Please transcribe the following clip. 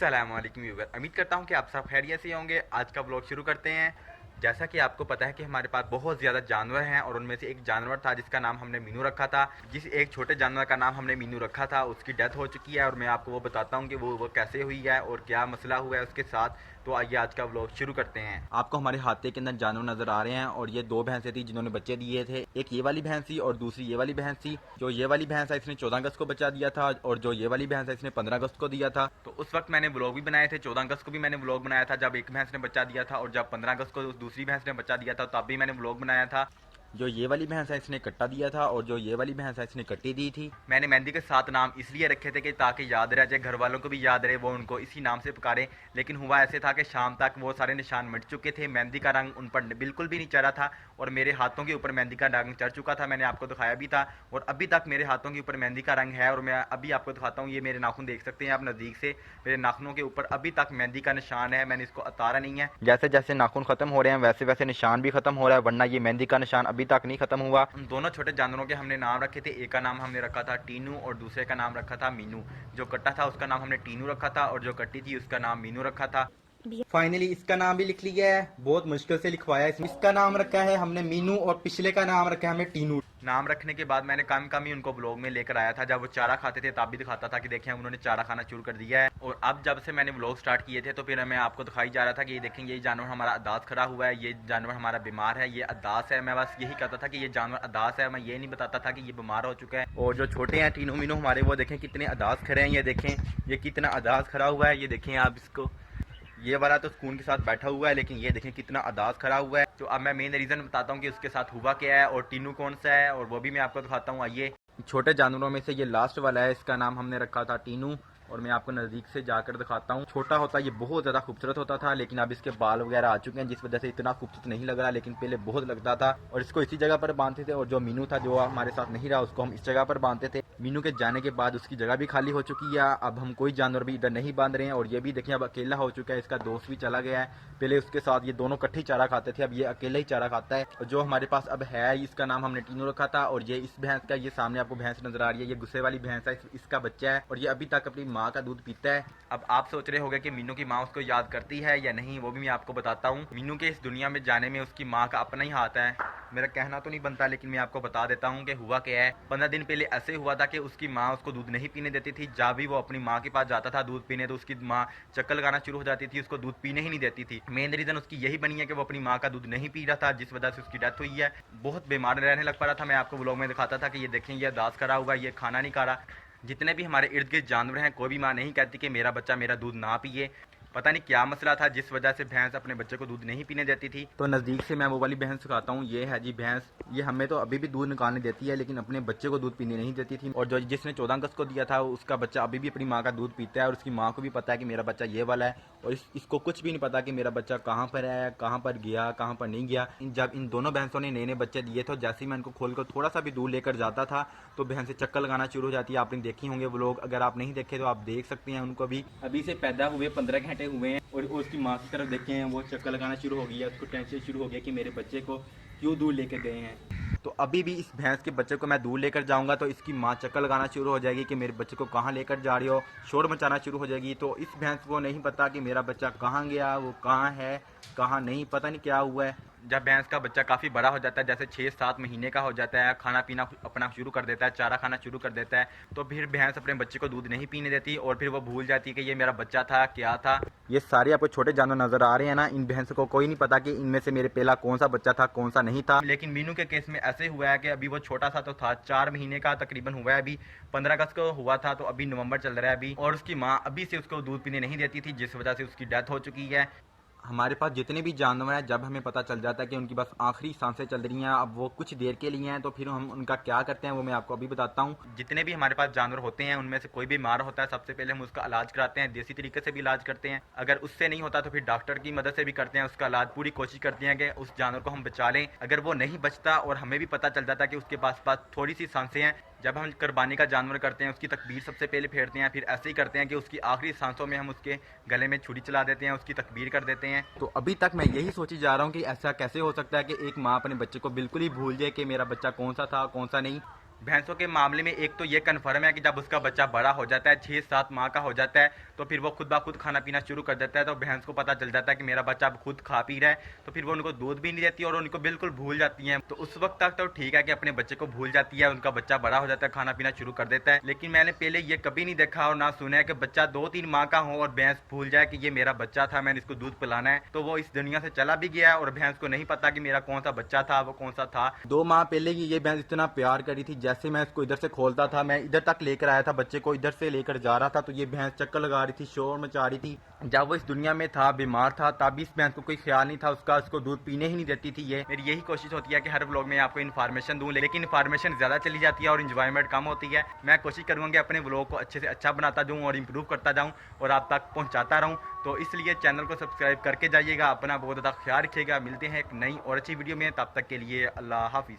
अस्सलाम वालेकुम व्यूअर, उम्मीद करता हूँ कि आप सब खैरियत से होंगे। आज का ब्लॉग शुरू करते हैं। जैसा कि आपको पता है कि हमारे पास बहुत ज़्यादा जानवर हैं और उनमें से एक जानवर था जिसका नाम हमने मीनू रखा था। जिस एक छोटे जानवर का नाम हमने मीनू रखा था उसकी डेथ हो चुकी है और मैं आपको वो बताता हूँ कि वो कैसे हुई है और क्या मसला हुआ है उसके साथ। तो आइए आज का ब्लॉग शुरू करते हैं। आपको हमारे हाथे के अंदर जानवर नजर आ रहे हैं और ये दो भैंसें थी जिन्होंने बच्चे दिए थे। एक ये वाली भैंस थी और दूसरी ये वाली भैंस थी। जो ये वाली भैंस है इसने 14 अगस्त को बच्चा दिया था और जो ये वाली भैंस है इसने 15 अगस्त को दिया था। तो उस वक्त मैंने ब्लॉग भी बनाए थे। 14 अगस्त को भी मैंने ब्लॉग बनाया था जब एक भैंस ने बच्चा दिया था, और जब 15 अगस्त को दूसरी भैंस ने बच्चा दिया था तब भी मैंने ब्लॉग बनाया था। जो ये वाली भैंस है इसने कट्टा दिया था और जो ये वाली भैंस है इसने कट्टी दी थी। मैंने मेहंदी के 7 नाम इसलिए रखे थे कि ताकि याद रह जाए, घर वालों को भी याद रहे, वो उनको इसी नाम से पुकारे। लेकिन हुआ ऐसे था कि शाम तक वो सारे निशान मिट चुके थे, मेहंदी का रंग उन पर बिल्कुल भी नहीं चढ़ा था और मेरे हाथों के ऊपर मेहंदी का रंग चढ़ चुका था। मैंने आपको दिखाया भी था और अभी तक मेरे हाथों के ऊपर मेहंदी का रंग है। और मैं अभी आपको दिखाता हूँ, ये मेरे नाखून देख सकते हैं आप नज़दीक से। मेरे नाखूनों के ऊपर अभी तक मेहंदी का निशान है, मैंने इसको उतारा नहीं है। जैसे जैसे नाखून खत्म हो रहे हैं वैसे वैसे निशान भी खत्म हो रहा है, वरना ये मेहंदी का निशान अभी तक नहीं खत्म हुआ। उन दोनों छोटे जानवरों के हमने नाम रखे थे। एक का नाम हमने रखा था टीनू और दूसरे का नाम रखा था मीनू। जो कट्टा था उसका नाम हमने टीनू रखा था और जो कट्टी थी उसका नाम मीनू रखा था। फाइनली इसका नाम भी लिख लिया है, बहुत मुश्किल से लिखवाया है। इसका नाम रखा है हमने मीनू और पिछले का नाम रखा है हमने टीनू। नाम रखने के बाद मैंने कम कम ही उनको ब्लॉग में लेकर आया था। जब वो चारा खाते थे तब भी दिखाता था कि देखें उन्होंने चारा खाना शुरू कर दिया है। और अब जब से मैंने ब्लॉग स्टार्ट किए थे तो फिर मैं आपको दिखाई जा रहा था कि ये देखें ये जानवर हमारा अदास खड़ा हुआ है, ये जानवर हमारा बीमार है, ये अदास है। मैं बस यही कहता था कि ये जानवर अदास है, मैं ये नहीं बताता था कि ये बीमार हो चुका है। और जो छोटे हैं टीनू मीनू हमारे, वो देखें कितने अदास खड़े हैं। ये देखें ये कितना अदास खड़ा हुआ है, ये देखें आप इसको। ये वाला तो सुकून के साथ बैठा हुआ है, लेकिन ये देखें कितना अदास खड़ा हुआ है। तो अब मैं मेन रीज़न बताता हूँ कि उसके साथ हुआ क्या है और टीनू कौन सा है, और वो भी मैं आपको दिखाता हूँ। आइए, छोटे जानवरों में से ये लास्ट वाला है, इसका नाम हमने रखा था टीनू। और मैं आपको नज़दीक से जाकर दिखाता हूँ। छोटा होता ये बहुत ज़्यादा खूबसूरत होता था, लेकिन अब इसके बाल वगैरह आ चुके हैं जिस वजह से इतना खूबसूरत नहीं लग रहा, लेकिन पहले बहुत लगता था। और इसको इसी जगह पर बांधते थे और जो मीनू था जो हमारे साथ नहीं रहा उसको हम इस जगह पर बांधते थे। मीनू के जाने के बाद उसकी जगह भी खाली हो चुकी है, अब हम कोई जानवर भी इधर नहीं बांध रहे हैं। और ये भी देखिए अब अकेला हो चुका है, इसका दोस्त भी चला गया है। पहले उसके साथ ये दोनों इकट्ठे चारा खाते थे, अब ये अकेला ही चारा खाता है। और जो हमारे पास अब है इसका नाम हमने टीनू रखा था। और ये इस भैंस का, ये सामने आपको भैंस नजर आ रही है, ये गुस्से वाली भैंस है, इसका बच्चा है और ये अभी तक अपनी माँ का दूध पीता है। अब आप सोच रहे होंगे कि मीनू की माँ उसको याद करती है या नहीं, वो भी मैं आपको बताता हूँ। मीनू के इस दुनिया में जाने में उसकी माँ का अपना ही हाथ है। मेरा कहना तो नहीं बनता, लेकिन मैं आपको बता देता हूँ कि हुआ क्या है। 15 दिन पहले ऐसे हुआ था कि उसकी माँ उसको दूध नहीं पीने देती थी। जब भी वो अपनी माँ के पास जाता था दूध पीने, तो उसकी माँ चक्कर लगाना शुरू हो जाती थी, उसको दूध पीने ही नहीं देती थी। मेन रीजन उसकी यही बनी है कि वो अपनी माँ का दूध नहीं पी रहा था, जिस वजह से उसकी डेथ हुई है। बहुत बीमार रहने लग पड़ा था। मैं आपको ब्लॉग में दिखाता था कि ये देखें ये दास करा हुआ, ये खाना नहीं खा रहा। जितने भी हमारे इर्द गिर्द जानवर हैं, कोई भी माँ नहीं कहती कि मेरा बच्चा मेरा दूध ना पिए। पता नहीं क्या मसला था जिस वजह से भैंस अपने बच्चे को दूध नहीं पीने देती थी। तो नज़दीक से मैं वो वाली भैंस दिखाता हूँ। ये है जी भैंस, ये हमें तो अभी भी दूध निकालने देती है, लेकिन अपने बच्चे को दूध पीने नहीं देती थी। और जो जिसने 14 अगस्त को दिया था उसका बच्चा अभी भी अपनी माँ का दूध पीता है और उसकी माँ को भी पता है कि मेरा बच्चा ये वाला है। और इसको कुछ भी नहीं पता कि मेरा बच्चा कहाँ पर है, कहाँ पर गया, कहाँ पर नहीं गया। जब इन दोनों भैंसों ने नए नए बच्चे दिए थे, जैसे ही मैं इनको खोल कर थोड़ा सा भी दूर लेकर जाता था तो भैंसें चक्कर लगाना शुरू हो जाती है। आपने देखी होंगे वो लोग, अगर आप नहीं देखे तो आप देख सकते हैं उनको भी। अभी से पैदा हुए 15 घंटे हुए हैं और उसकी माँ की तरफ देखे हैं, वो चक्कर लगाना शुरू हो गई है। उसको टेंशन शुरू हो गया कि मेरे बच्चे को क्यों दूर लेकर गए हैं। तो अभी भी इस भैंस के बच्चे को मैं दूर लेकर जाऊंगा तो इसकी माँ चक्कर लगाना शुरू हो जाएगी कि मेरे बच्चे को कहाँ लेकर जा रही हो, शोर मचाना शुरू हो जाएगी। तो इस भैंस को नहीं पता कि मेरा बच्चा कहाँ गया, वो कहाँ है कहाँ नहीं, पता नहीं क्या हुआ है। जब भैंस का बच्चा काफ़ी बड़ा हो जाता है, जैसे 6-7 महीने का हो जाता है, खाना पीना अपना शुरू कर देता है, चारा खाना शुरू कर देता है, तो फिर भैंस अपने बच्चे को दूध नहीं पीने देती और फिर वो भूल जाती है कि ये मेरा बच्चा था, क्या था। ये सारे आपको छोटे जानवर नजर आ रहे हैं ना, इन भैंसों को कोई नहीं पता कि इनमें से मेरे पहला कौन सा बच्चा था कौन सा नहीं था। लेकिन मीनू के केस में ऐसे हुआ है कि अभी वो छोटा सा तो था, 4 महीने का तकरीबन हुआ है। अभी 15 अगस्त को हुआ था, तो अभी नवंबर चल रहा है अभी, और उसकी माँ अभी से उसको दूध पीने नहीं देती थी, जिस वजह से उसकी डेथ हो चुकी है। हमारे पास जितने भी जानवर हैं, जब हमें पता चल जाता है कि उनकी बस आखिरी सांसें चल रही हैं, अब वो कुछ देर के लिए हैं, तो फिर हम उनका क्या करते हैं वो मैं आपको अभी बताता हूँ। जितने भी हमारे पास जानवर होते हैं उनमें से कोई बीमार होता है, सबसे पहले हम उसका इलाज कराते हैं, देसी तरीके से भी इलाज करते हैं। अगर उससे नहीं होता तो फिर डॉक्टर की मदद से भी करते हैं उसका इलाज, पूरी कोशिश करते हैं कि उस जानवर को हम बचा लें। अगर वो नहीं बचता और हमें भी पता चल जाता है कि उसके पास थोड़ी सी सांसें हैं, जब हम कुर्बानी का जानवर करते हैं उसकी तकबीर सबसे पहले फेरते हैं, फिर ऐसे ही करते हैं कि उसकी आखिरी सांसों में हम उसके गले में छुरी चला देते हैं, उसकी तकबीर कर देते हैं। तो अभी तक मैं यही सोची जा रहा हूँ कि ऐसा कैसे हो सकता है कि एक माँ अपने बच्चे को बिल्कुल ही भूल जाए कि मेरा बच्चा कौन सा था कौन सा नहीं। भैंसों के मामले में एक तो ये कन्फर्म है कि जब उसका बच्चा बड़ा हो जाता है, 6-7 माह का हो जाता है, तो फिर वो खुद ब खुद खाना पीना शुरू कर देता है। तो भैंस को पता चल जाता है कि मेरा बच्चा अब खुद खा पी रहा है, तो फिर वो उनको दूध भी नहीं देती और उनको बिल्कुल भूल जाती हैं। तो उस वक्त तक तो ठीक है कि अपने बच्चे को भूल जाती है, उनका बच्चा बड़ा हो जाता है, खाना पीना शुरू कर देता है। लेकिन मैंने पहले ये कभी नहीं देखा और ना सुना है कि बच्चा 2-3 माह का हो और भैंस भूल जाए कि ये मेरा बच्चा था, मैंने इसको दूध पिलाना है। तो वो इस दुनिया से चला भी गया और भैंस को नहीं पता कि मेरा कौन सा बच्चा था, वो कौन सा था। 2 माह पहले ही ये भैंस इतना प्यार करी थी, जैसे मैं इसको इधर से खोलता था, मैं इधर तक लेकर आया था, बच्चे को इधर से लेकर जा रहा था, तो ये भैंस चक्कर लगा रही थी, शोर मचा रही थी। जब वो इस दुनिया में था, बीमार था, तब इस भैंस को कोई ख्याल नहीं था उसका, उसको दूध पीने ही नहीं देती थी ये। मेरी यही कोशिश होती है कि हर व्लॉग में आपको इन्फॉर्मेशन दूं, लेकिन इन्फॉर्मेशन ज़्यादा चली जाती है और इंजॉयमेंट कम होती है। मैं कोशिश करूँगा कि अपने व्लॉग को अच्छे से अच्छा बनाता जाऊँ और इम्प्रूव करता जाऊँ और आप तक पहुँचाता रहूँ। तो इसलिए चैनल को सब्सक्राइब करके जाइएगा, अपना बहुत ज़्यादा ख्याल रखिएगा। मिलते हैं एक नई और अच्छी वीडियो में, तब तक के लिए अल्लाह हाफिज़।